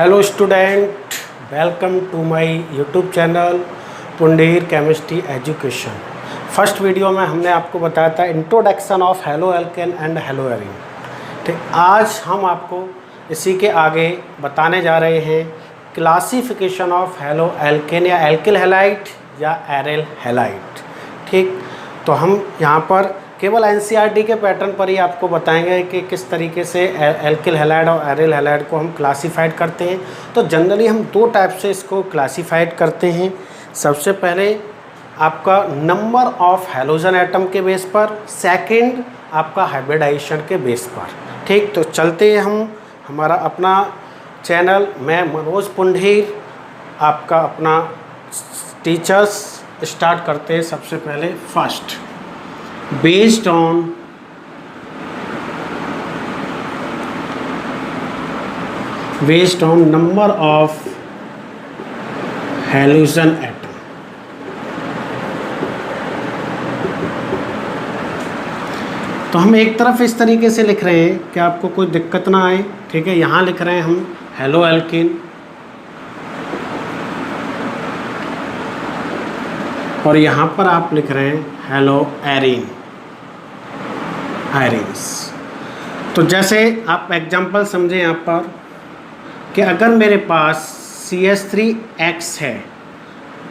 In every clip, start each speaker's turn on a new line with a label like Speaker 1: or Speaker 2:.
Speaker 1: Hello student, welcome to my YouTube channel Pundir chemistry education. First video में हमने आपको बताया था introduction of haloalkane and haloarene. ठीक, आज हम आपको इसी के आगे बताने जा रहे हैं क्लासिफिकेशन ऑफ हेलो एल्केन या एल्किल हैलाइड या एरिल हैलाइड। ठीक, तो हम यहाँ पर केवल एनसीईआरटी के पैटर्न पर ही आपको बताएंगे कि किस तरीके से एल्किल हैलाइड और एरिल हैलाइड को हम क्लासिफाइड करते हैं। तो जनरली हम दो टाइप से इसको क्लासिफाइड करते हैं। सबसे पहले आपका नंबर ऑफ हैलोजन एटम के बेस पर, सेकंड आपका हाइब्रिडाइजेशन के बेस पर। ठीक, तो चलते हैं हम हमारा अपना चैनल, मैं मनोज पुंडीर आपका अपना टीचर्स स्टार्ट करते हैं। सबसे पहले first based on number of halogen atom। तो हम एक तरफ इस तरीके से लिख रहे हैं कि आपको कोई दिक्कत ना आए। ठीक है, यहाँ लिख रहे हैं हम हेलो एल्किन और यहाँ पर आप लिख रहे हैं हेलो एरीन, आयरिन्स। तो जैसे आप एग्जांपल समझें यहाँ पर कि अगर मेरे पास CH3X है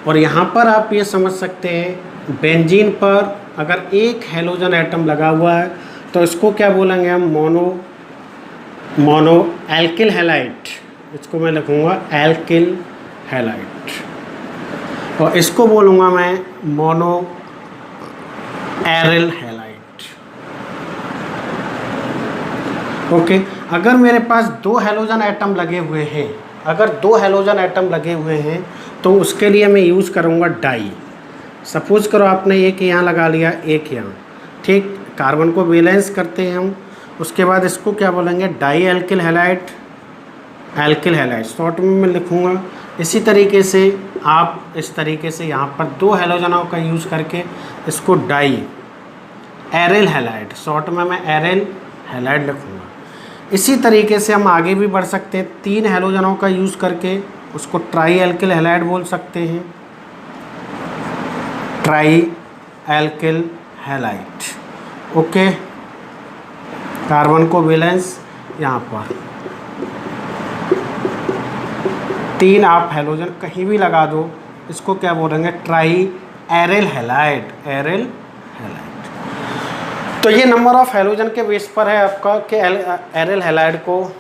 Speaker 1: और यहाँ पर आप ये समझ सकते हैं बेंजीन पर अगर एक हैलोजन एटम लगा हुआ है तो इसको क्या बोलेंगे हम, मोनो एल्किल हैलाइड। इसको मैं लिखूँगा एल्किल हैलाइड और इसको बोलूँगा मैं मोनो एरिल हैलाइड। ओके, अगर मेरे पास दो हैलोजन एटम लगे हुए हैं, तो उसके लिए मैं यूज़ करूँगा डाई। सपोज करो आपने एक यहाँ लगा लिया, एक यहाँ। ठीक, कार्बन को बैलेंस करते हैं हम। उसके बाद इसको क्या बोलेंगे, di alkyl halide, alkyl halide short में मैं लिखूँगा। इसी तरीके से आप इस तरीके से यहाँ पर दो हैलोजनों का यूज़ करके इसको डाई एरिल हैलाइड, शॉर्ट में मैं एरिल हैलाइड लिखूँगा। इसी तरीके से हम आगे भी बढ़ सकते हैं, तीन हैलोजनों का यूज़ करके उसको ट्राई एल्किल हैलाइड बोल सकते हैं, try alkyl halide. Okay, carbon को बैलेंस यहाँ पर तीन आप हैलोजन कहीं भी लगा दो, इसको क्या बोलेंगे, try aryl halide, aryl halide. तो ये नंबर ऑफ हैलोजन के बेस पर है आपका कि एरिल हैलाइड को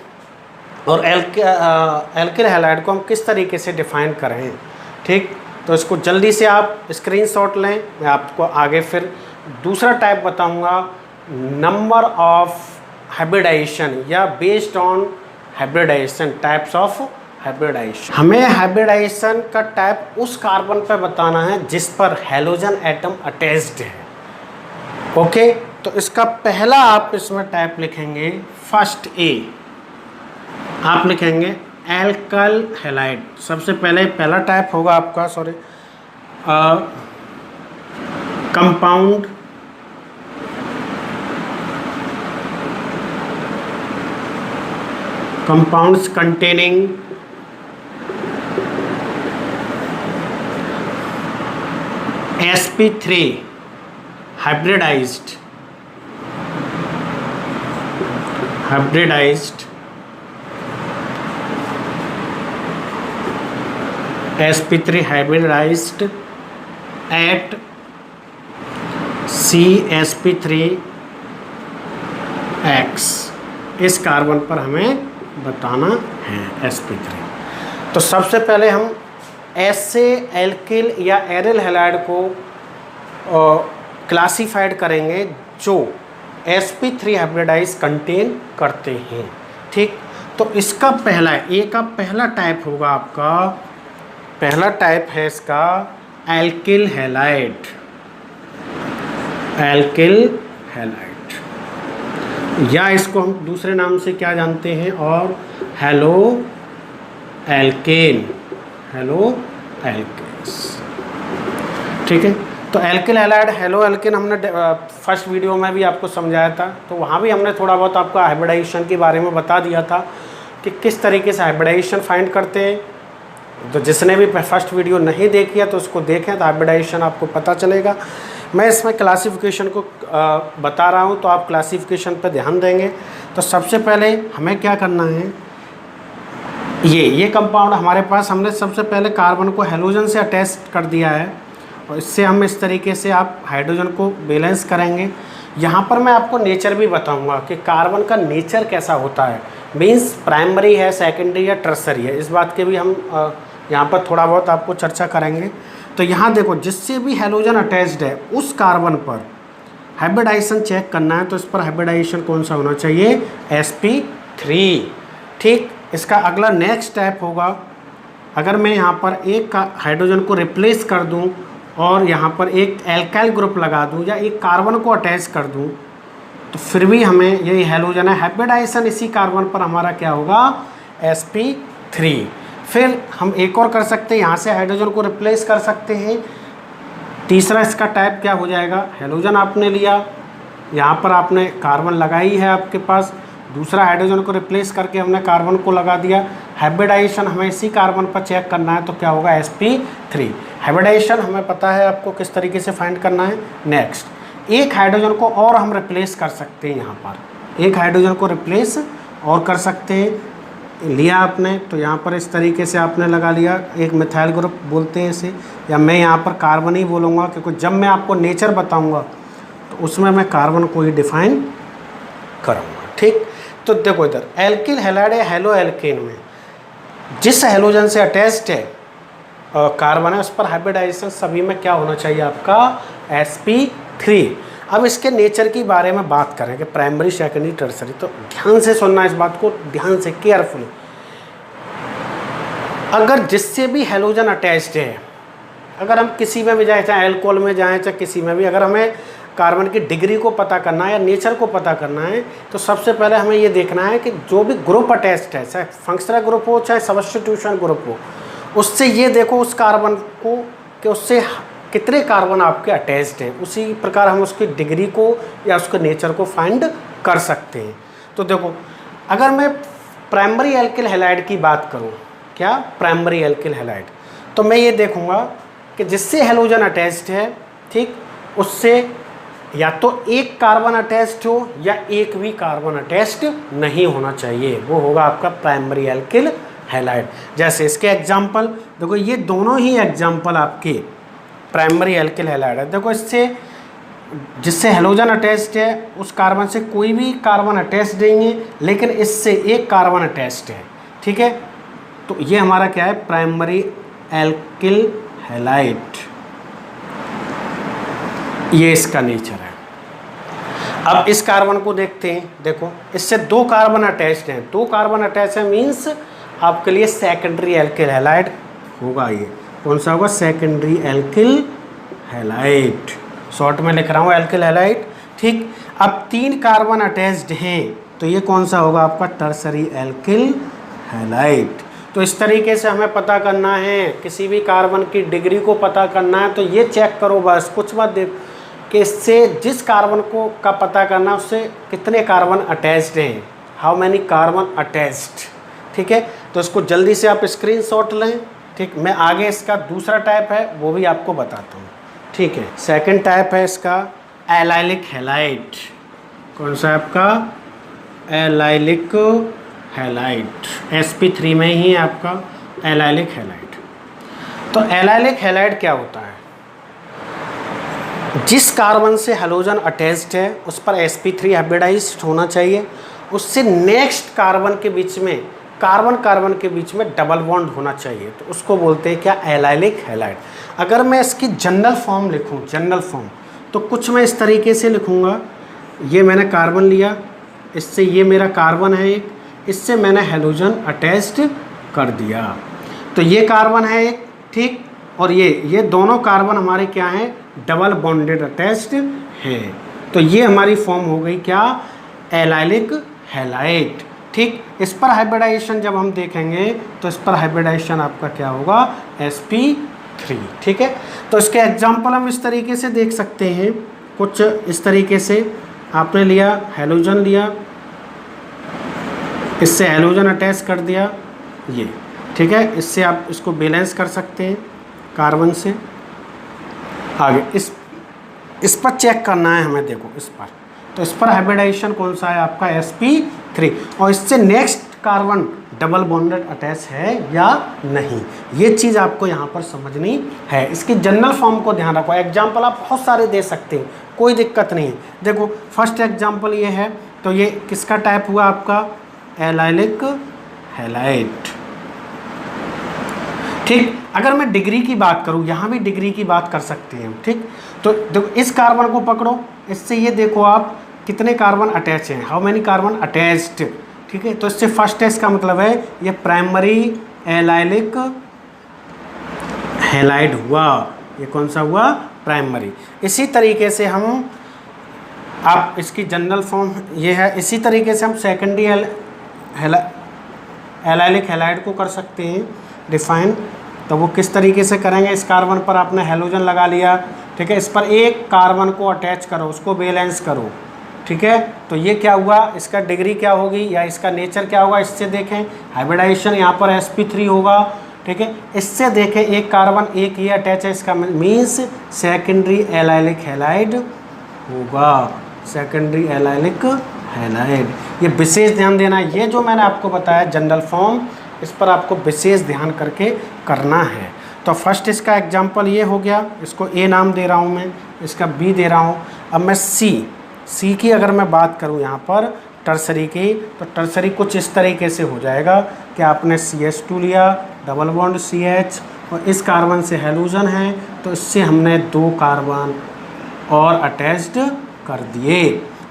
Speaker 1: और एल्किल हैलाइड को हम किस तरीके से डिफाइन करें। ठीक, तो इसको जल्दी से आप स्क्रीनशॉट लें। मैं आपको आगे फिर दूसरा टाइप बताऊंगा, नंबर ऑफ हाइब्रिडाइजेशन या based on hybridization, types of hybridization. हमें हाइब्रिडाइजेशन का टाइप उस कार्बन पर बताना है जिस पर हैलोजन एटम अटैच्ड है। ओके, तो इसका पहला आप इसमें टाइप लिखेंगे, फर्स्ट ए आप लिखेंगे एल्किल हैलाइड। सबसे पहले पहला टाइप होगा आपका, sorry, compound compounds containing sp3 hybridized sp3 hybridized at CsP3X। इस कार्बन पर हमें बताना है sp3। तो सबसे पहले हम ऐसे एल्किल या एरिल हैलाइड को क्लासिफाइड करेंगे जो sp3 हाइब्रिडाइज कंटेन करते हैं। ठीक, तो इसका पहला ए का पहला टाइप होगा आपका, पहला टाइप है इसका एल्किल हैलाइड, एल्किल हैलाइड, या इसको हम दूसरे नाम से क्या जानते हैं, और हेलो एल्केन, हेलो एल्केन्स। ठीक है, तो एल्किल हैलाइड, हेलो एल्केन हमने फर्स्ट वीडियो में भी आपको समझाया था, तो वहाँ भी हमने थोड़ा बहुत आपको हाइब्रिडाइजेशन के बारे में बता दिया था। कि किस तरीके से हाइब्रिडाइजेशन फाइंड करते हैं। तो जिसने भी फर्स्ट वीडियो नहीं देखी है तो उसको देखें, तो हाइब्रिडाइजेशन आपको पता चलेगा। मैं इसमें क्लासिफिकेशन को बता रहा हूँ, तो आप क्लासिफिकेशन पर ध्यान देंगे। तो सबसे पहले हमें क्या करना है, ये कंपाउंड हमारे पास, हमने सबसे पहले कार्बन को हेलोजन से अटैच कर दिया है और इससे हम इस तरीके से आप हाइड्रोजन को बैलेंस करेंगे। यहाँ पर मैं आपको नेचर भी बताऊंगा कि कार्बन का नेचर कैसा होता है, मींस प्राइमरी है, सेकेंडरी या टर्सरी है, इस बात के भी हम यहाँ पर थोड़ा बहुत आपको चर्चा करेंगे। तो यहाँ देखो, जिससे भी हेलोजन अटैच्ड है उस कार्बन पर हाइब्रिडाइजेशन चेक करना है, तो इस पर हाइब्रिडाइजेशन कौन सा होना चाहिए, sp3। ठीक, इसका अगला नेक्स्ट स्टेप होगा, अगर मैं यहाँ पर एक हाइड्रोजन को रिप्लेस कर दूँ और यहाँ पर एक एल्काइल ग्रुप लगा दूँ या एक कार्बन को अटैच कर दूँ, तो फिर भी हमें यही हेलोजन है, हाइब्रिडाइजेशन इसी कार्बन पर हमारा क्या होगा, sp3। फिर हम एक और कर सकते हैं, यहाँ से हाइड्रोजन को रिप्लेस कर सकते हैं। तीसरा इसका टाइप क्या हो जाएगा, हेलोजन आपने लिया, यहाँ पर आपने कार्बन लगाई है आपके पास, दूसरा हाइड्रोजन को रिप्लेस करके हमने कार्बन को लगा दिया। हाइब्रिडाइजेशन हमें इसी कार्बन पर चेक करना है, तो क्या होगा, sp3। हाइब्रिडाइजेशन हमें पता है आपको किस तरीके से फाइंड करना है। नेक्स्ट, एक हाइड्रोजन को और हम रिप्लेस कर सकते हैं, यहाँ पर एक हाइड्रोजन को रिप्लेस और कर सकते हैं। लिया आपने, तो यहाँ पर इस तरीके से आपने लगा लिया, एक मिथाइल ग्रुप बोलते हैं इसे, या मैं यहाँ पर कार्बन ही बोलूँगा, क्योंकि जब मैं आपको नेचर बताऊँगा तो उसमें मैं कार्बन को ही डिफाइन करूँगा। ठीक, तो देखो इधर एल्किल हैलाइड या हेलो एल्केन में जिस हेलोजन से अटैच्ड है कार्बन है, उस पर हाइब्रिडाइजेशन सभी में क्या होना चाहिए, आपका sp3। अब इसके नेचर के बारे में बात करें कि प्राइमरी, सेकेंडरी, टर्सरी, तो ध्यान से सुनना इस बात को, ध्यान से, केयरफुली। अगर जिससे भी हेलोजन अटैच्ड है, अगर हम किसी में भी जाए, चाहे एल्कोहल में जाएं चाहे किसी में भी, अगर हमें कार्बन की डिग्री को पता करना है या नेचर को पता करना है, तो सबसे पहले हमें ये देखना है कि जो भी ग्रुप अटैच्ड है, चाहे फंक्शनल ग्रुप हो चाहे सब्स्टिट्यूशन ग्रुप हो, उससे ये देखो उस कार्बन को कि उससे कितने कार्बन आपके अटैच्ड हैं, उसी प्रकार हम उसकी डिग्री को या उसके नेचर को फाइंड कर सकते हैं। तो देखो, अगर मैं प्राइमरी एल्किल हैलाइड की बात करूं, क्या प्राइमरी एल्किल हैलाइड, तो मैं ये देखूंगा कि जिससे हेलोजन अटैच्ड है, ठीक, उससे या तो एक कार्बन अटैच्ड हो या एक भी कार्बन अटैच्ड नहीं होना चाहिए, वो होगा आपका प्राइमरी एल्किल हैलाइड। जैसे इसके एग्जाम्पल देखो, ये दोनों ही एग्जाम्पल आपके प्राइमरी एल्किल हैलाइड है। देखो, इससे जिससे हेलोजन अटैच्ड है उस कार्बन से कोई भी कार्बन अटैच्ड नहीं है, लेकिन इससे एक कार्बन अटैच्ड है। ठीक है, तो ये हमारा क्या है, प्राइमरी एल्किल हैलाइड, ये इसका नेचर है। अब इस कार्बन को देखते हैं, देखो इससे दो कार्बन अटैच्ड हैं, दो कार्बन अटैच है, मीन्स आपके लिए सेकेंडरी एल्किल हैलाइड होगा। ये कौन सा होगा, सेकेंडरी एल्किल हैलाइड, शॉर्ट में लिख रहा हूँ एल्किल हैलाइड। ठीक, अब तीन कार्बन अटैच्ड हैं, तो ये कौन सा होगा आपका, टर्सरी एल्किल हैलाइड। तो इस तरीके से हमें पता करना है, किसी भी कार्बन की डिग्री को पता करना है, तो ये चेक करो बस, कुछ मत देख कि इससे जिस कार्बन को का पता करना, उससे कितने कार्बन अटैच्ड हैं, हाउ मैनी कार्बन अटैच्ड। ठीक है, तो इसको जल्दी से आप स्क्रीनशॉट लें। ठीक, मैं आगे इसका दूसरा टाइप है वो भी आपको बताता हूँ। ठीक है, सेकंड टाइप है इसका एलाइलिक हैलाइड। कौन सा आपका, एलाइलिक हैलाइड, sp3 में ही है आपका एलाइलिक हैलाइड। तो एलाइलिक हैलाइड क्या होता है, जिस कार्बन से हेलोजन अटैच्ड है उस पर sp3 हाइब्रिडाइज्ड होना चाहिए, उससे नेक्स्ट कार्बन के बीच में, कार्बन के बीच में डबल बॉन्ड होना चाहिए, तो उसको बोलते हैं क्या, एलाइलिक हैलाइड। अगर मैं इसकी जनरल फॉर्म लिखूं, जनरल फॉर्म, तो कुछ मैं इस तरीके से लिखूंगा, ये मैंने कार्बन लिया, इससे ये मेरा कार्बन है एक, इससे मैंने हेलोजन अटैच्ड कर दिया, तो ये कार्बन है एक, ठीक, और ये दोनों कार्बन हमारे क्या हैं, डबल बॉन्डेड अटैच्ड है, तो ये हमारी फॉर्म हो गई क्या, एलाइलिक हैलाइड। ठीक, इस पर हाइब्रिडाइजेशन जब हम देखेंगे तो इस पर हाइब्रिडाइजेशन आपका क्या होगा, sp3। ठीक है, तो इसके एग्जाम्पल हम इस तरीके से देख सकते हैं, कुछ इस तरीके से आपने लिया, हेलोजन लिया, इससे हैलोजन अटैच कर दिया ये, ठीक है। इससे आप इसको बैलेंस कर सकते हैं कार्बन से। आगे इस पर चेक करना है हमें, देखो इस पर, तो इस पर हाइब्रिडाइजेशन कौन सा है आपका sp3, और इससे next carbon double bonded attach है या नहीं, ये चीज़ आपको यहाँ पर समझनी है। इसकी जनरल फॉर्म को ध्यान रखो। एग्जाम्पल आप बहुत सारे दे सकते हैं, कोई दिक्कत नहीं है। देखो फर्स्ट एग्जाम्पल ये है, तो ये किसका टाइप हुआ आपका, एलाइलिक हैलाइड, ठीक। अगर मैं डिग्री की बात करूँ, यहाँ भी डिग्री की बात कर सकते हैं, ठीक। तो देखो इस कार्बन को पकड़ो, इससे ये देखो आप कितने कार्बन अटैच हैं, हाउ मेनी कार्बन अटैच्ड, ठीक है। तो इससे फर्स्ट टेस्ट का मतलब है ये प्राइमरी एलाइलिक हैलाइड हुआ, ये कौन सा हुआ, प्राइमरी। इसी तरीके से हम, आप इसकी जनरल फॉर्म ये है, इसी तरीके से हम सेकेंडरी एलाइलिक हैलाइड को कर सकते हैं डिफाइन। तो वो किस तरीके से करेंगे, इस कार्बन पर आपने हैलोजन लगा लिया, ठीक है, इस पर एक कार्बन को अटैच करो, उसको बैलेंस करो, ठीक है। तो ये क्या हुआ, इसका डिग्री क्या होगी या इसका नेचर क्या होगा, इससे देखें हाइब्रिडाइजेशन यहाँ पर sp3 होगा, ठीक है। इससे देखें एक कार्बन एक ये अटैच है, इसका मीन्स सेकेंडरी एलाइलिक हैलाइड होगा, सेकेंडरी एलाइलिक हैलाइड। ये विशेष ध्यान देना, ये जो मैंने आपको बताया जनरल फॉर्म, इस पर आपको विशेष ध्यान करके करना है। तो फर्स्ट इसका एग्जांपल ये हो गया, इसको ए नाम दे रहा हूँ मैं, इसका बी दे रहा हूँ। अब मैं सी की अगर मैं बात करूँ यहाँ पर टर्सरी की, तो टर्सरी कुछ इस तरीके से हो जाएगा कि आपने CH2 लिया, डबल बॉन्ड CH, और इस कार्बन से हैलोजन है, तो इससे हमने 2 कार्बन और अटैच्ड कर दिए।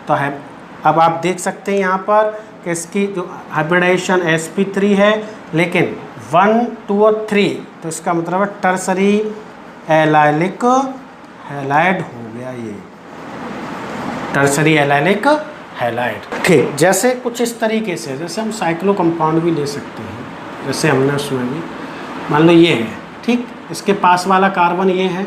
Speaker 1: तो है, अब आप देख सकते हैं यहाँ पर कि इसकी जो हाइब्रिडाइजेशन sp3 है, लेकिन 1, 2 और 3, तो इसका मतलब है टर्सरी एलाइलिक हैलाइड हो गया, ये टर्सरी एलाइलिक हैलाइड, ठीक। जैसे कुछ इस तरीके से, जैसे हम साइक्लो कंपाउंड भी ले सकते हैं, जैसे हमने उसमें भी मान लो ये है, ठीक, इसके पास वाला कार्बन ये है,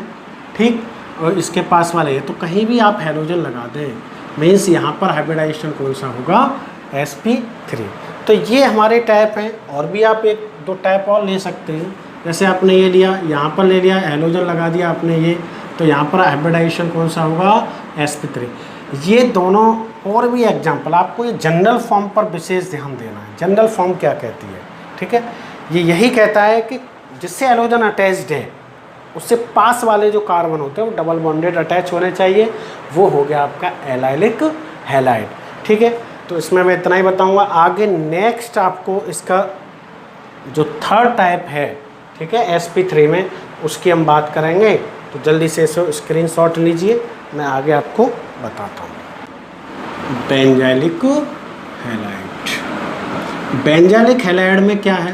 Speaker 1: ठीक, और इसके पास वाला ये, तो कहीं भी आप हैलोजन लगा दें, मीन्स यहाँ पर हाइब्रिडाइजेशन कौन सा होगा, sp3। तो ये हमारे टाइप हैं, और भी आप 1-2 टाइप और ले सकते हैं। जैसे आपने ये लिया, यहाँ पर ले लिया, हैलोजन लगा दिया आपने ये, तो यहाँ पर हाइब्रिडाइजेशन कौन सा होगा, sp3। ये दोनों और भी एग्जाम्पल, आपको ये जनरल फॉर्म पर विशेष ध्यान देना है। जनरल फॉर्म क्या कहती है, ठीक है, ये यही कहता है कि जिससे हैलोजन अटैच्ड है उससे पास वाले जो कार्बन होते हैं वो डबल बॉन्डेड अटैच होने चाहिए, वो हो गया आपका एलाइलिक हैलाइड, ठीक है। तो इसमें मैं इतना ही बताऊंगा। आगे नेक्स्ट आपको इसका जो थर्ड टाइप है, ठीक है, sp3 में, उसकी हम बात करेंगे। तो जल्दी से इसे स्क्रीनशॉट लीजिए, मैं आगे आपको बताता हूँ। बेंजाइलिक हैलाइड, बेंजाइलिक हैलाइड में क्या है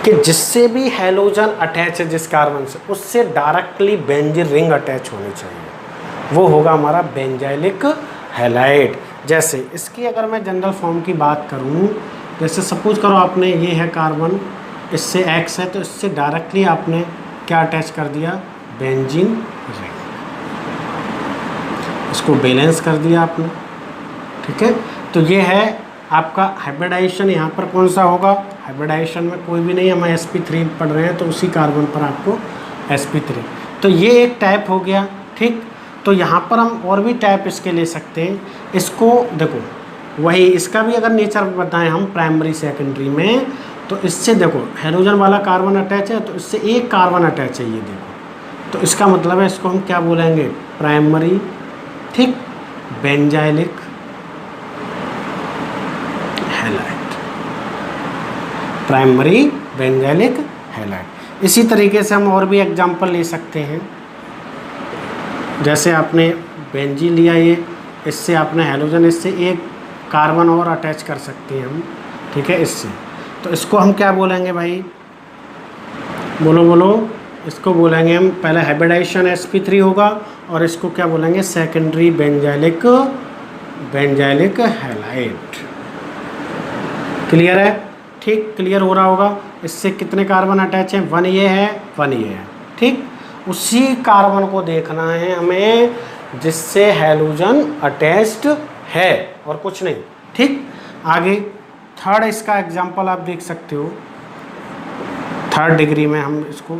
Speaker 1: कि जिससे भी हैलोजन अटैच है जिस कार्बन से, उससे डायरेक्टली बेंजीन रिंग अटैच होनी चाहिए, वो होगा हमारा बेंजाइलिक हैलाइड। जैसे इसकी अगर मैं जनरल फॉर्म की बात करूं, जैसे सपोज करो आपने ये है कार्बन, इससे X है, तो इससे डायरेक्टली आपने क्या अटैच कर दिया, बेंजीन रिंग, इसको बैलेंस कर दिया आपने, ठीक है। तो ये है आपका हाइब्रिडाइजेशन। यहाँ पर कौन सा होगा, हाइब्रिडाइजेशन में कोई भी नहीं, हम sp3 पढ़ रहे हैं, तो उसी कार्बन पर आपको sp3। तो ये एक टाइप हो गया, ठीक। तो यहाँ पर हम और भी टाइप इसके ले सकते हैं। इसको देखो, वही इसका भी अगर नेचर बताएं हम प्राइमरी सेकेंडरी में, तो इससे देखो हैलोजन वाला कार्बन अटैच है, तो इससे एक कार्बन अटैच है, ये देखो, तो इसका मतलब है इसको हम क्या बोलेंगे, प्राइमरी, ठीक, benzylic halide, primary benzylic halide. इसी तरीके से हम और भी एग्जांपल ले सकते हैं। जैसे आपने बेंजीन लिया, ये इससे आपने हैलोजन, इससे एक कार्बन और अटैच कर सकते हैं हम, ठीक है, इससे। तो इसको हम क्या बोलेंगे भाई, बोलो, इसको बोलेंगे हम, पहले हाइब्रिडाइजेशन sp3 होगा, और इसको क्या बोलेंगे, सेकेंडरी बेंजाइलिक हैलाइड। क्लियर है, ठीक, क्लियर हो रहा होगा। इससे कितने कार्बन अटैच हैं, 1 ये है, 1 ये है, ठीक। उसी कार्बन को देखना है हमें जिससे हैलोजन अटैच्ड है और कुछ नहीं, ठीक। आगे थर्ड इसका एग्जांपल आप देख सकते हो, थर्ड डिग्री में हम इसको,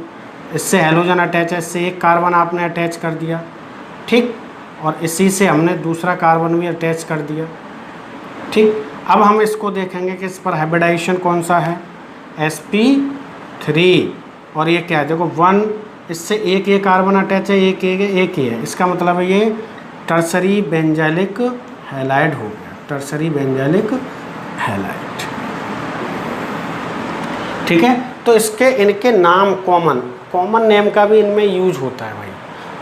Speaker 1: इससे हैलोजन अटैच है, इससे एक कार्बन आपने अटैच कर दिया, ठीक, और इसी से हमने दूसरा कार्बन भी अटैच कर दिया, ठीक। अब हम इसको देखेंगे कि इस पर हाइब्रिडाइजेशन कौन सा है, sp3, और ये क्या है, देखो 1, इससे एक ये कार्बन अटैच है, एक ही है, इसका मतलब है ये टर्सरी बेंजाइलिक हैलाइड हो गया, टर्सरी बेंजाइलिक हैलाइड, ठीक है। तो इसके इनके नाम कॉमन नेम का भी इनमें यूज होता है भाई,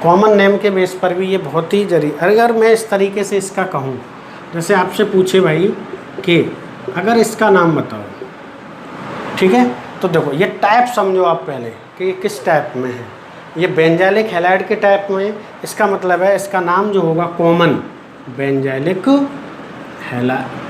Speaker 1: कॉमन नेम के बेस पर भी ये बहुत ही जरूरी। अगर मैं इस तरीके से इसका कहूँ, जैसे आपसे पूछे भाई कि अगर इसका नाम बताओ, ठीक है, तो देखो ये टाइप समझो आप पहले कि ये किस टाइप में है, ये बेंजाइलिक हैलाइड के टाइप में, इसका मतलब है इसका नाम जो होगा कॉमन बेंजाइलिक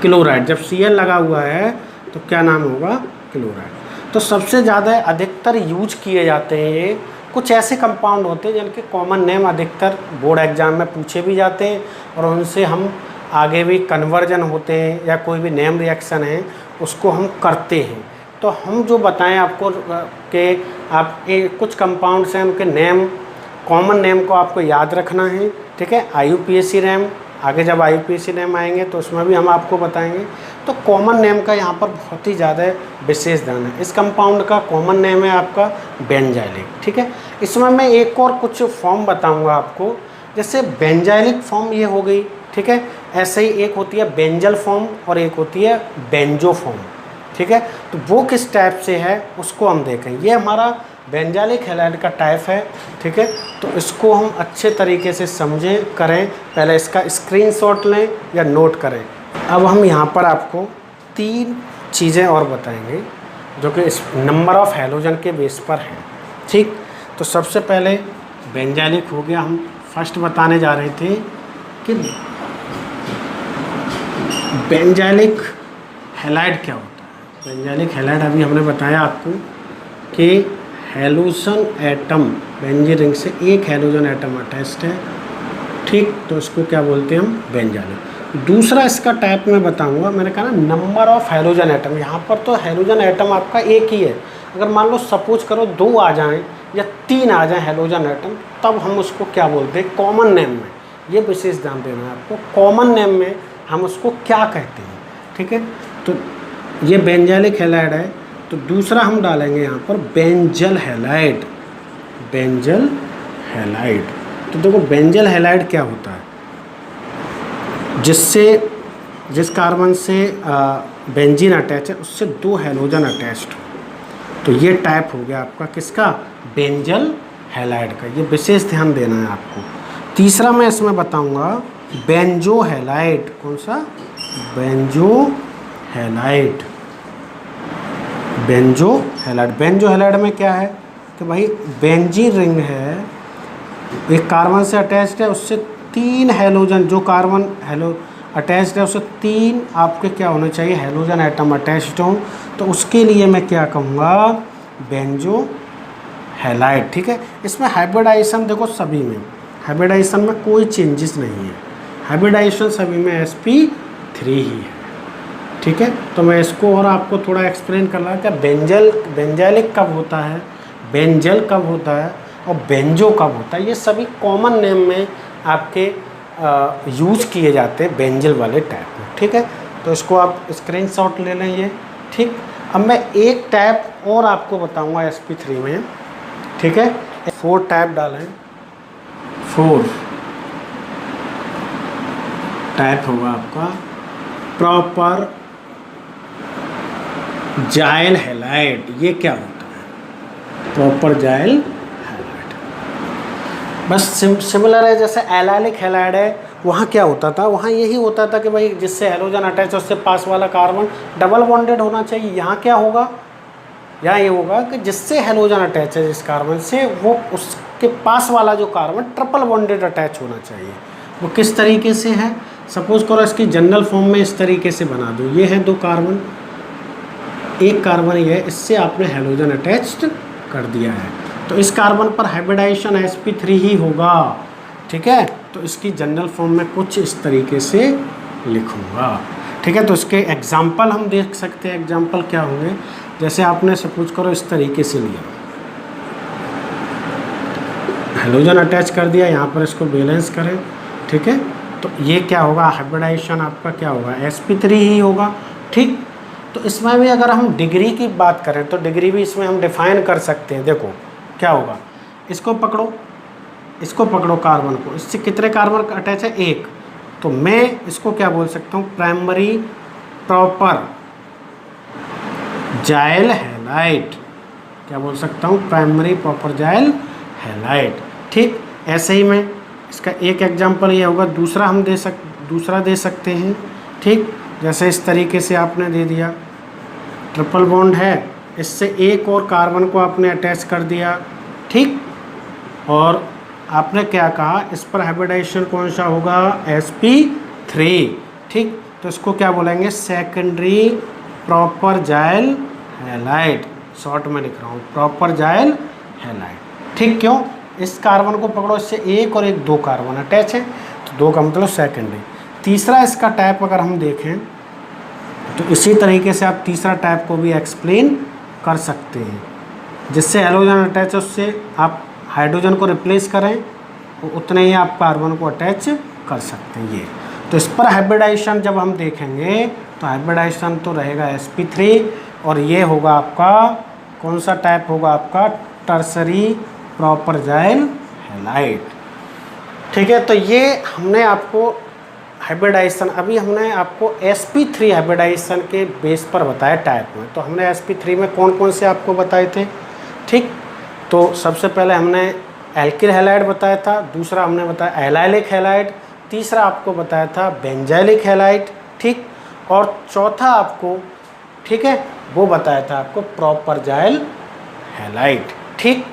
Speaker 1: क्लोराइड, जब Cl लगा हुआ है तो क्या नाम होगा, क्लोराइड। तो सबसे ज़्यादा अधिकतर यूज किए जाते हैं ये कुछ ऐसे कंपाउंड होते हैं जिनके कॉमन नेम अधिकतर बोर्ड एग्जाम में पूछे भी जाते हैं, और उनसे हम आगे भी कन्वर्जन होते हैं या कोई भी नेम रिएक्शन है उसको हम करते हैं। तो हम जो बताएं आपको कि आप कुछ कंपाउंड्स हैं उनके नेम, कॉमन नेम को आपको याद रखना है, ठीक है। IUPAC नेम, आगे जब IUPAC नेम आएंगे तो उसमें भी हम आपको बताएंगे। तो कॉमन नेम का यहाँ पर बहुत ही ज़्यादा विशेष ध्यान है। इस कंपाउंड का कॉमन नेम है आपका बेंजाइलिक, ठीक है। इसमें मैं एक और कुछ फॉर्म बताऊँगा आपको, जैसे बेंजाइलिक फॉर्म ये हो गई, ठीक है। ऐसे ही एक होती है बेंजल फॉर्म और एक होती है बेंजो फॉर्म, ठीक है। तो वो किस टाइप से है उसको हम देखें। ये हमारा बेंजाइलिक हैलाइड का टाइप है, ठीक है। तो इसको हम अच्छे तरीके से समझें करें, पहले इसका स्क्रीनशॉट लें या नोट करें। अब हम यहाँ पर आपको 3 चीज़ें और बताएंगे जो कि इस नंबर ऑफ हैलोजन के बेस पर हैं, ठीक। तो सबसे पहले बेंजाइलिक हो गया, हम फर्स्ट बताने जा रहे थे कि बेंजाइलिक हैलाइड क्या होता है। बेंजाइलिक हैलाइड अभी हमने बताया आपको कि हैलोजन एटम, बेंजीन रिंग से एक हैलोजन एटम अटैच्ड है, ठीक। तो इसको क्या बोलते हैं हम, बेंजाइलिक। दूसरा इसका टाइप मैं बताऊंगा, मैंने कहा ना नंबर ऑफ हैलोजन एटम, यहाँ पर तो हैलोजन एटम आपका एक ही है। अगर मान लो सपोज करो 2 आ जाएं या 3 आ जाएं हैलोजन एटम, तब हम उसको क्या बोलते हैं, कॉमन नेम में। ये विशेष ध्यान देना है आपको, कॉमन नेम में हम उसको क्या कहते हैं, ठीक है। तो ये बेंजाइलिक हैलाइड है। तो दूसरा हम डालेंगे यहाँ पर बेंजल हैलाइड, बेंजल हैलाइड। तो देखो बेंजल हैलाइड क्या होता है, जिस कार्बन से बेंजीन अटैच है उससे 2 हैलोजन अटैच्ड हो। तो ये टाइप हो गया आपका किसका, बेंजल हैलाइड का। ये विशेष ध्यान देना है आपको। तीसरा मैं इसमें बताऊंगा बेंजो हैलाइड। कौन सा, benzo halide, benzo halide. Benzo halide में क्या है कि भाई बेंजीन रिंग है, एक कार्बन से अटैच्ड है, उससे 3 हैलोजन, जो कार्बन अटैच्ड है उससे 3 आपके क्या होने चाहिए, हैलोजन एटम अटैच्ड हों। तो उसके लिए मैं क्या कहूँगा, बेंजो हैलाइड, ठीक है। इसमें हाइब्रिडाइजेशन देखो सभी में, हाइब्रिडाइजेशन में कोई चेंजेस नहीं है, हाइब्रिडाइजेशन सभी में sp3 ही है, ठीक है। तो मैं इसको और आपको थोड़ा एक्सप्लेन कर रहा कि बेंजाइलिक कब होता है, बेंजल कब होता है और बेंजो कब होता है। ये सभी कॉमन नेम में आपके यूज किए जाते हैं बेंजल वाले टाइप में, ठीक है। तो इसको आप स्क्रीनशॉट ले लें ये, ठीक। अब मैं एक टाइप और आपको बताऊंगा sp3 में, ठीक है। 4 टाइप डालें, 4 टाइप होगा आपका प्रॉपर जाइल हैलाइड। ये क्या होता है, प्रॉपर जाइल हैलाइड, बस सिमिलर है जैसे एलाइलिक हैलाइड है। वहाँ क्या होता था, वहाँ यही होता था कि भाई जिससे हैलोजन अटैच है उससे पास वाला कार्बन डबल बॉन्डेड होना चाहिए। यहाँ क्या होगा, यहाँ ये होगा कि जिससे हैलोजन अटैच है जिस कार्बन से, वो उसके पास वाला जो कार्बन ट्रिपल बॉन्डेड अटैच होना चाहिए। वो किस तरीके से है, सपोज करो इसकी जनरल फॉर्म में इस तरीके से बना दो। ये है 2 कार्बन, एक कार्बन ये है, इससे आपने हैलोजन अटैच्ड कर दिया है। तो इस कार्बन पर हाइब्रिडाइजेशन sp3 ही होगा, ठीक है। तो इसकी जनरल फॉर्म में कुछ इस तरीके से लिखूँगा, ठीक। ठीक है, तो इसके एग्जाम्पल हम देख सकते हैं। एग्जाम्पल क्या होंगे, जैसे आपने सपोज करो इस तरीके से लिया, हेलोजन अटैच कर दिया, यहाँ पर इसको बैलेंस करें, ठीक है, तो ये क्या होगा, हाइब्रिडाइजेशन आपका क्या होगा, sp3 ही होगा। ठीक, तो इसमें भी अगर हम डिग्री की बात करें तो डिग्री भी इसमें हम डिफाइन कर सकते हैं। देखो क्या होगा, इसको पकड़ो कार्बन को, इससे कितने कार्बन अटैच है, एक, तो मैं इसको क्या बोल सकता हूँ, प्राइमरी प्रॉपर जाइल हैलाइड, क्या बोल सकता हूँ, प्राइमरी प्रॉपर जाइल हैलाइड। ठीक, ऐसे ही मैं इसका एक एग्जांपल ये होगा, दूसरा हम दूसरा दे सकते हैं। ठीक, जैसे इस तरीके से आपने दे दिया, ट्रिपल बॉन्ड है, इससे एक और कार्बन को आपने अटैच कर दिया। ठीक, और आपने क्या कहा, इस पर हाइब्रिडाइजेशन कौन सा होगा, sp3। ठीक, तो इसको क्या बोलेंगे, सेकेंडरी प्रॉपर जाइल हैलाइड, शॉर्ट में लिख रहा हूँ, प्रॉपर जाइल हैलाइड। ठीक, क्यों, इस कार्बन को पकड़ो, इससे एक और एक, दो कार्बन अटैच है, तो दो का मतलब सेकेंडरी। तीसरा इसका टाइप अगर हम देखें तो इसी तरीके से आप तीसरा टाइप को भी एक्सप्लेन कर सकते हैं, जिससे हेलोजन अटैच है उससे आप हाइड्रोजन को रिप्लेस करें, तो उतने ही आप कार्बन को अटैच कर सकते हैं। ये तो इस पर हाइब्रिडाइजेशन जब हम देखेंगे तो हाइब्रिडाइजेशन तो रहेगा sp3, और ये होगा आपका कौन सा टाइप होगा, आपका टर्सरी प्रॉपर जाइल हैलाइड। ठीक है, तो ये हमने आपको हाइब्रिडाइजेशन, अभी हमने आपको sp3 हाइब्रिडाइजेशन के बेस पर बताया टाइप में। तो हमने sp3 में कौन कौन से आपको बताए थे। ठीक, तो सबसे पहले हमने एल्किल हैलाइड बताया था, दूसरा हमने बताया एलाइलिक हैलाइड, तीसरा आपको बताया था बेंजाइलिक हैलाइड। ठीक, और चौथा आपको, ठीक है, वो बताया था आपको प्रॉपर जाइल हैलाइड। ठीक,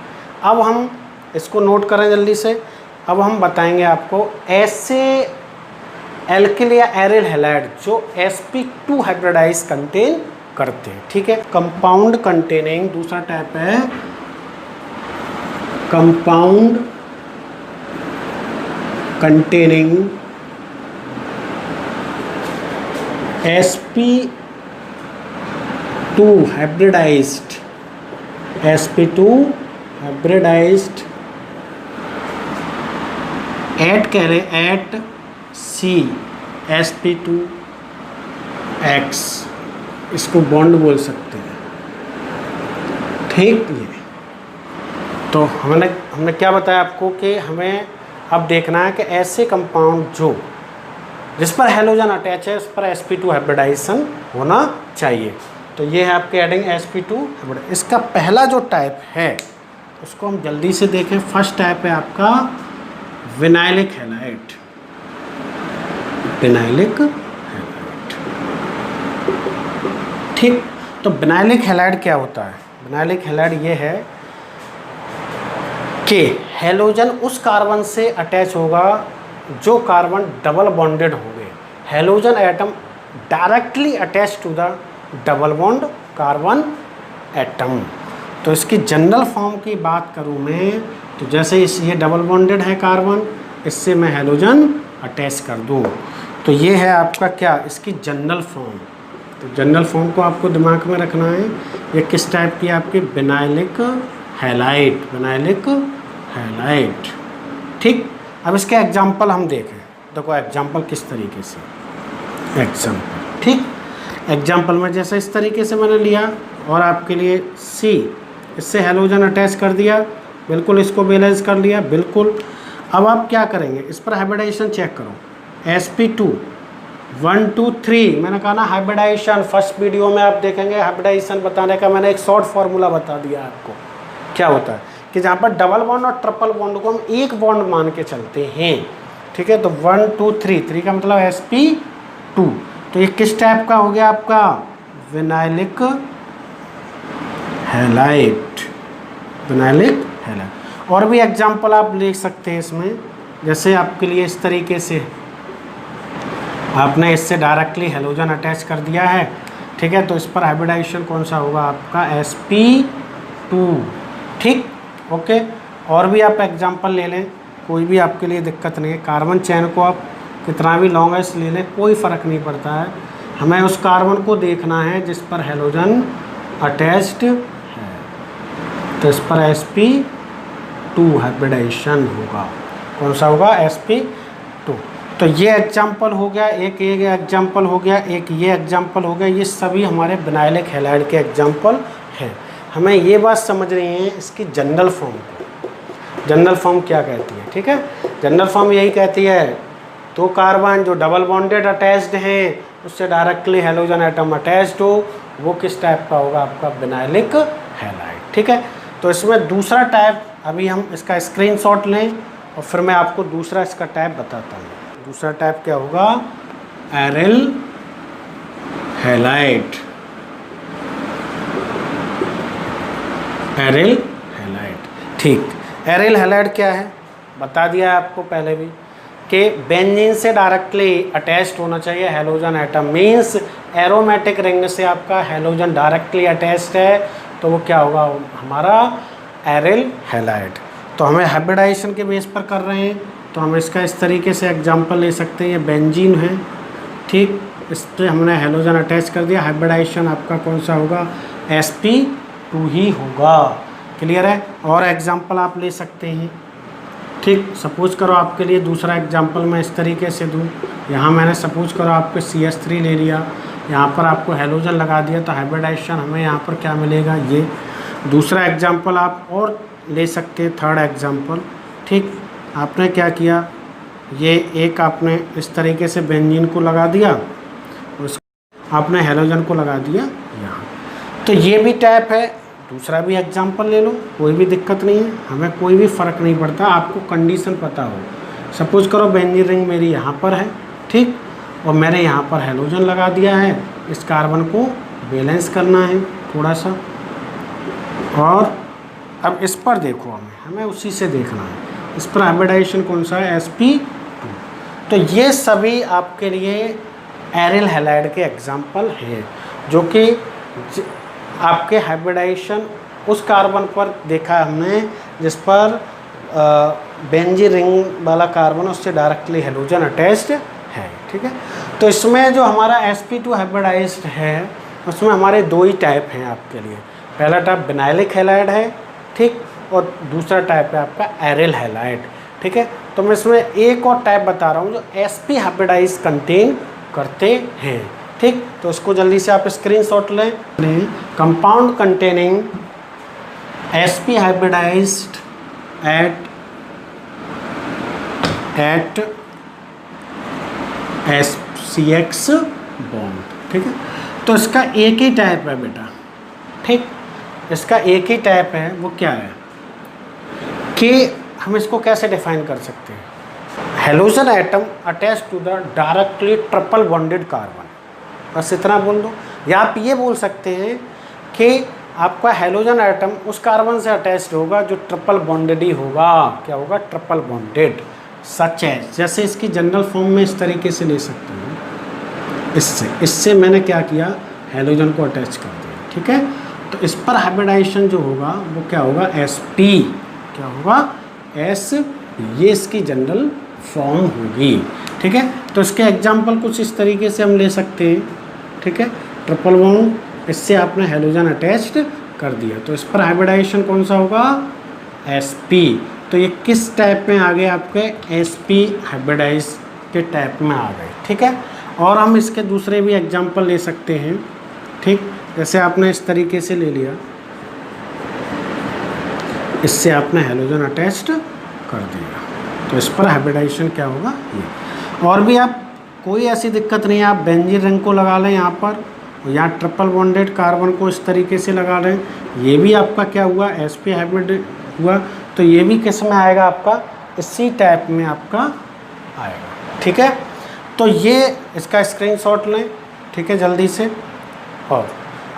Speaker 1: अब हम इसको नोट करें जल्दी से। अब हम बताएंगे आपको ऐसे एल्किल या एरिल हैलाइड जो sp2 हाइब्रिडाइज कंटेन करते हैं। ठीक है, कंपाउंड कंटेनिंग, दूसरा टाइप है compound containing sp2 hybridized, sp2 hybridized at कह रहे हैं, एट C sp2x, इसको बॉन्ड बोल सकते हैं। ठीक, ये तो हमने क्या बताया आपको कि हमें अब देखना है कि ऐसे कंपाउंड जो जिस पर हेलोजन अटैच है उस पर sp2 हाइब्रिडाइजेशन होना चाहिए। तो ये है आपके एडिंग sp2 हाइब्रिड। इसका पहला जो टाइप है उसको हम जल्दी से देखें। फर्स्ट टाइप है आपका विनाइलिक हैलाइड, विनाइलिक हैलाइड। ठीक, तो विनाइलिक हैलाइड क्या होता है, विनाइलिक हैलाइड ये है कि हेलोजन उस कार्बन से अटैच होगा जो कार्बन डबल बॉन्डेड होंगे। Halogen atom directly attach to the double bond carbon atom. तो इसकी जनरल फॉर्म की बात करूँ मैं, तो जैसे ये डबल बॉन्डेड है कार्बन, इससे मैं हेलोजन अटैच कर दूँ, तो ये है आपका क्या, इसकी जनरल फॉर्म। तो जनरल फॉर्म को आपको दिमाग में रखना है। ये किस टाइप की, आपकी विनाइलिक हैलाइड, विनाइलिक हैलाइड। ठीक, अब इसके एग्जाम्पल हम देखें। देखो एग्जाम्पल किस तरीके से, एग्जाम्पल, ठीक, एग्जाम्पल में जैसे इस तरीके से मैंने लिया और आपके लिए C, इससे हेलोजन अटैच कर दिया, बिल्कुल इसको बैलेंस कर लिया, बिल्कुल। अब आप क्या करेंगे, इस पर हाइब्रिडाइजेशन चेक करो, sp2 1 2 3, मैंने कहा ना हाइब्रिडाइजेशन, फर्स्ट वीडियो में आप देखेंगे हाइब्रिडाइजेशन बताने का मैंने एक शॉर्ट फार्मूला बता दिया आपको। क्या होता है कि जहाँ पर डबल बॉन्ड और ट्रिपल बॉन्ड को हम एक बॉन्ड मान के चलते हैं। ठीक है, तो 1 2 3, 3 का मतलब sp2, तो ये किस टाइप का हो गया आपका, विनाइलिक हैलाइड, विनाइलिक हैलाइड। और भी एग्जाम्पल आप ले सकते हैं इसमें, जैसे आपके लिए इस तरीके से आपने इससे डायरेक्टली हेलोजन अटैच कर दिया है। ठीक है, तो इस पर हाइब्रिडाइजेशन कौन सा होगा आपका, sp2। ठीक, ओके। और भी आप एग्जांपल ले लें, कोई भी आपके लिए दिक्कत नहीं है। कार्बन चेन को आप कितना भी लॉन्गेस्ट ले लें, कोई फ़र्क नहीं पड़ता है। हमें उस कार्बन को देखना है जिस पर हैलोजन अटैच्ड है, तो इस पर sp2 हाइब्रिडाइजेशन होगा। कौन सा होगा? sp2। तो ये एग्जाम्पल हो गया, एक ये एग्जाम्पल हो गया, एक ये एग्जाम्पल हो गया। ये सभी हमारे विनाइलिक हैलाइड के एग्जाम्पल हैं। हमें ये बात समझ रही है इसकी जनरल फॉर्म को। जनरल फॉर्म क्या कहती है? ठीक है, जनरल फॉर्म यही कहती है, दो कार्बन जो डबल बॉन्डेड अटैच्ड हैं उससे डायरेक्टली हैलोजन एटम अटैच्ड हो, वो किस टाइप का होगा? आपका विनाइलिक हैलाइड। ठीक है, तो इसमें दूसरा टाइप, अभी हम इसका स्क्रीनशॉट लें और फिर मैं आपको दूसरा इसका टाइप बताता हूँ। दूसरा टाइप क्या होगा? Aryl halide. Aryl halide. ठीक, एरिल हैलाइड क्या है बता दिया है आपको पहले भी, कि बेंजीन से डायरेक्टली अटैच्ड होना चाहिए halogen atom. Means aromatic ring से आपका हैलोजन डायरेक्टली अटैच्ड है, तो वो क्या होगा? हमारा एरिल हैलाइड। तो हमें हाइब्रिडाइजेशन के बेस पर कर रहे हैं, तो हम इसका इस तरीके से एग्जांपल ले सकते हैं। ये बेंजीन है, ठीक, इस पर हमने हैलोजन अटैच कर दिया। हाइब्रिडाइजेशन आपका कौन सा होगा? sp2 ही होगा। क्लियर है? और एग्जांपल आप ले सकते हैं। ठीक, सपोज करो आपके लिए दूसरा एग्जांपल मैं इस तरीके से दूं। यहाँ मैंने सपोज करो आपको CH3 ले लिया, यहाँ पर आपको हैलोजन लगा दिया, तो हाइब्रिडाइजेशन हमें यहाँ पर क्या मिलेगा? ये। दूसरा एग्जांपल आप और ले सकते हैं, थर्ड एग्जांपल। ठीक, आपने क्या किया? ये एक आपने इस तरीके से बेंजीन को लगा दिया, उस आपने हैलोजन को लगा दिया यहाँ। तो ये भी टाइप है। दूसरा भी एग्जांपल ले लो, कोई भी दिक्कत नहीं है, हमें कोई भी फ़र्क नहीं पड़ता, आपको कंडीशन पता हो। सपोज करो बेंजीन रिंग मेरी यहाँ पर है, ठीक, और मैंने यहाँ पर हैलोजन लगा दिया है। इस कार्बन को बैलेंस करना है थोड़ा सा, और अब इस पर देखो, हमें उसी से देखना है। इस पर हाइब्रिडाइजेशन कौन सा है? sp2। तो ये सभी आपके लिए एरिल हैलाइड के एग्जाम्पल हैं, जो कि आपके हाइब्रिडाइजेशन उस कार्बन पर देखा हमने जिस पर बेंजीन रिंग वाला कार्बन उससे डायरेक्टली हैलोजन अटैच्ड है। ठीक है, तो इसमें जो हमारा sp2 हाइब्रिडाइज्ड है उसमें हमारे दो ही टाइप हैं आपके लिए। पहला टाइप विनाइलिक हैलाइड है, ठीक, और दूसरा टाइप है आपका एरिल हैलाइड। ठीक है, तो मैं इसमें एक और टाइप बता रहा हूँ जो sp हाइब्रिडाइज कंटेन करते हैं। ठीक, तो उसको जल्दी से आप स्क्रीनशॉट लें। Compound containing sp hybridized at CX bond. ठीक है, तो इसका एक ही टाइप है बेटा। ठीक, इसका एक ही टाइप है, वो क्या है कि हम इसको कैसे डिफाइन कर सकते हैं? Halogen atom attach to the directly triple bonded carbon, बस इतना बोल दो। या आप ये बोल सकते हैं कि आपका हैलोजन एटम उस कार्बन से अटैच्ड होगा जो ट्रिपल बॉन्डेड ही होगा। क्या होगा? Triple bonded. सच है, जैसे इसकी जनरल फॉर्म में इस तरीके से ले सकते हैं। इससे मैंने क्या किया? हैलोजन को अटैच कर दिया। ठीक है, तो इस पर हाइब्रिडाइजेशन जो होगा वो क्या होगा? sp। क्या होगा? sp। ये इसकी जनरल फॉर्म होगी। ठीक है, तो इसके एग्जांपल कुछ इस तरीके से हम ले सकते हैं। ठीक है, ट्रिपल बॉन्ड, इससे आपने हैलोजन अटैच्ड कर दिया, तो इस पर हाइब्रिडाइजेशन कौन सा होगा? sp। तो ये किस टाइप में आ गए? आपके sp हाइब्रिडाइज के टाइप में आ गए। ठीक है, और हम इसके दूसरे भी एग्जांपल ले सकते हैं। ठीक, जैसे आपने इस तरीके से ले लिया, इससे आपने हैलोजन अटैच्ड कर दिया, तो इस पर हाइब्रिडाइजेशन क्या होगा? ये। और भी आप कोई ऐसी दिक्कत नहीं है, आप बेंजीन रिंग को लगा लें यहाँ पर, या ट्रिपल बॉन्डेड कार्बन को इस तरीके से लगा लें, ये भी आपका क्या हुआ? sp हाइब्रिड हुआ। तो ये भी किस में आएगा? आपका इसी टाइप में आपका आएगा। ठीक है, तो ये इसका स्क्रीनशॉट लें। ठीक है, जल्दी से। और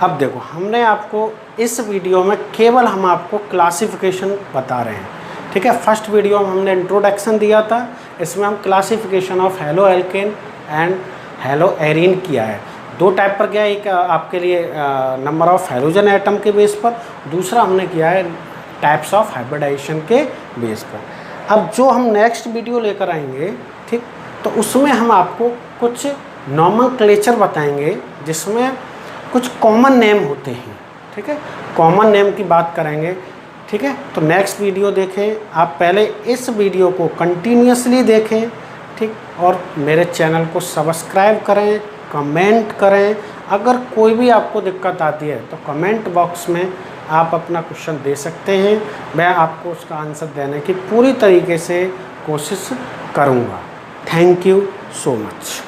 Speaker 1: अब देखो, हमने आपको इस वीडियो में केवल हम आपको क्लासिफिकेशन बता रहे हैं। ठीक है, फर्स्ट वीडियो में हमने इंट्रोडक्शन दिया था, इसमें हम classification of hello alkene and hello arene किया है। दो टाइप पर किया है, एक आपके लिए नंबर ऑफ हैलोजन एटम के बेस पर, दूसरा हमने किया है टाइप्स ऑफ हाइब्रिडाइजेशन के बेस पर। अब जो हम नेक्स्ट वीडियो लेकर आएंगे, ठीक, तो उसमें हम आपको कुछ नॉमेनक्लेचर बताएंगे जिसमें कुछ कॉमन नेम होते हैं, ठीक है, कॉमन नेम की बात करेंगे, ठीक है। तो नेक्स्ट वीडियो देखें, आप पहले इस वीडियो को कंटिन्यूसली देखें, ठीक, और मेरे चैनल को सब्सक्राइब करें, कमेंट करें। अगर कोई भी आपको दिक्कत आती है तो कमेंट बॉक्स में आप अपना क्वेश्चन दे सकते हैं, मैं आपको उसका आंसर देने की पूरी तरीके से कोशिश करूँगा। Thank you so much.